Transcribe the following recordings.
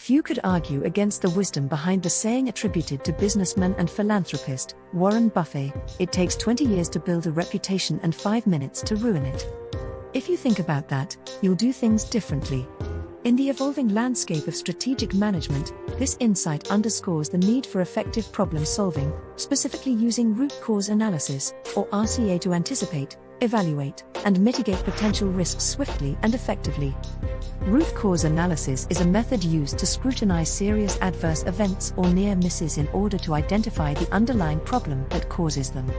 Few could argue against the wisdom behind the saying attributed to businessman and philanthropist Warren Buffett, "It takes 20 years to build a reputation and 5 minutes to ruin it." If you think about that, you'll do things differently. In the evolving landscape of strategic management, this insight underscores the need for effective problem solving, specifically using root cause analysis, or RCA, to anticipate, evaluate, and mitigate potential risks swiftly and effectively. Root cause analysis is a method used to scrutinize serious adverse events or near misses in order to identify the underlying problem that causes them.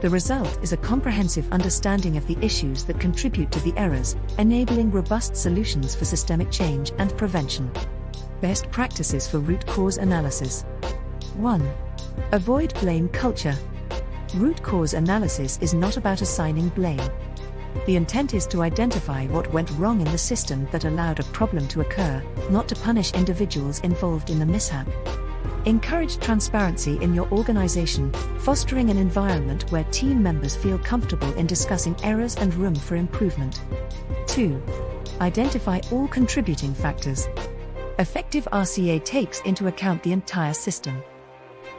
The result is a comprehensive understanding of the issues that contribute to the errors, enabling robust solutions for systemic change and prevention. Best practices for root cause analysis. 1. Avoid blame culture. Root cause analysis is not about assigning blame. The intent is to identify what went wrong in the system that allowed a problem to occur, not to punish individuals involved in the mishap. Encourage transparency in your organization, fostering an environment where team members feel comfortable in discussing errors and room for improvement. 2. Identify all contributing factors. Effective RCA takes into account the entire system.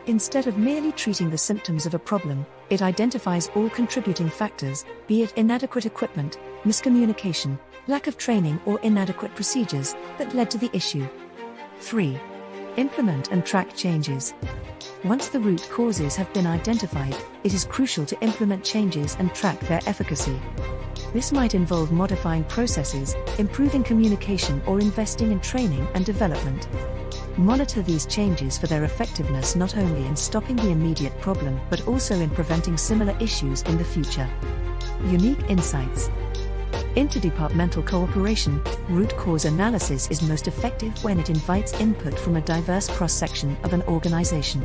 Instead of merely treating the symptoms of a problem, it identifies all contributing factors, be it inadequate equipment, miscommunication, lack of training, or inadequate procedures, that led to the issue. 3. Implement and track changes. Once the root causes have been identified, it is crucial to implement changes and track their efficacy. This might involve modifying processes, improving communication, or investing in training and development. Monitor these changes for their effectiveness not only in stopping the immediate problem but also in preventing similar issues in the future. Unique insights. Interdepartmental cooperation. Root cause analysis is most effective when it invites input from a diverse cross-section of an organization.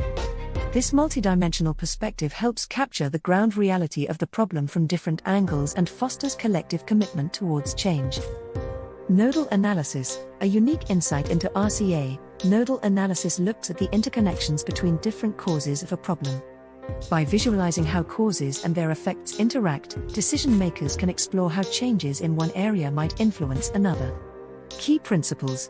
This multidimensional perspective helps capture the ground reality of the problem from different angles and fosters collective commitment towards change. Nodal analysis, a unique insight into RCA. Nodal analysis looks at the interconnections between different causes of a problem. By visualizing how causes and their effects interact, decision-makers can explore how changes in one area might influence another. Key principles.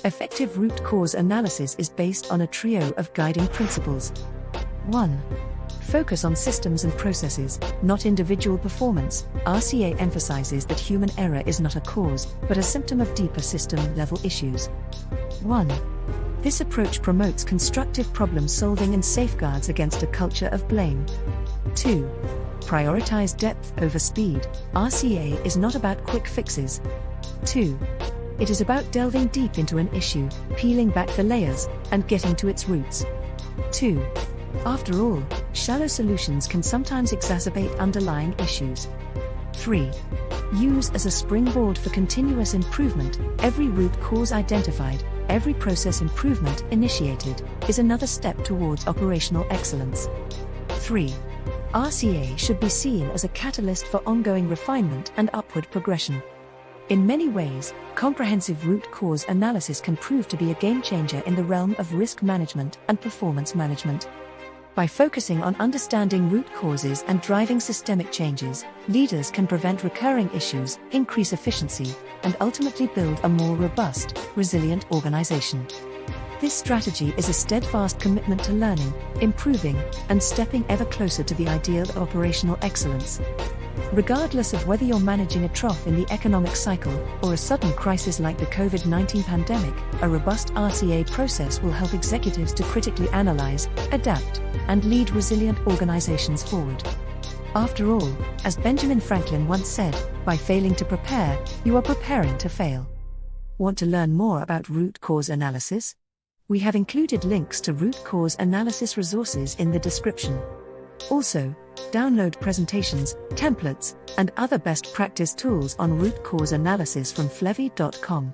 Effective root cause analysis is based on a trio of guiding principles. 1. Focus on systems and processes, not individual performance. RCA emphasizes that human error is not a cause, but a symptom of deeper system-level issues. 1. This approach promotes constructive problem-solving and safeguards against a culture of blame. 2. Prioritize depth over speed. RCA is not about quick fixes. 2. It is about delving deep into an issue, peeling back the layers, and getting to its roots. 2. After all, shallow solutions can sometimes exacerbate underlying issues. 3. Use as a springboard for continuous improvement. Every root cause identified, every process improvement initiated, is another step towards operational excellence. 3. RCA should be seen as a catalyst for ongoing refinement and upward progression. In many ways, comprehensive root cause analysis can prove to be a game-changer in the realm of risk management and performance management. By focusing on understanding root causes and driving systemic changes, leaders can prevent recurring issues, increase efficiency, and ultimately build a more robust, resilient organization. This strategy is a steadfast commitment to learning, improving, and stepping ever closer to the ideal of operational excellence. Regardless of whether you're managing a trough in the economic cycle or a sudden crisis like the COVID-19 pandemic, a robust RCA process will help executives to critically analyze, adapt, and lead resilient organizations forward. After all, as Benjamin Franklin once said, by failing to prepare, you are preparing to fail. Want to learn more about root cause analysis? We have included links to root cause analysis resources in the description. Also, download presentations, templates, and other best practice tools on root cause analysis from Flevy.com.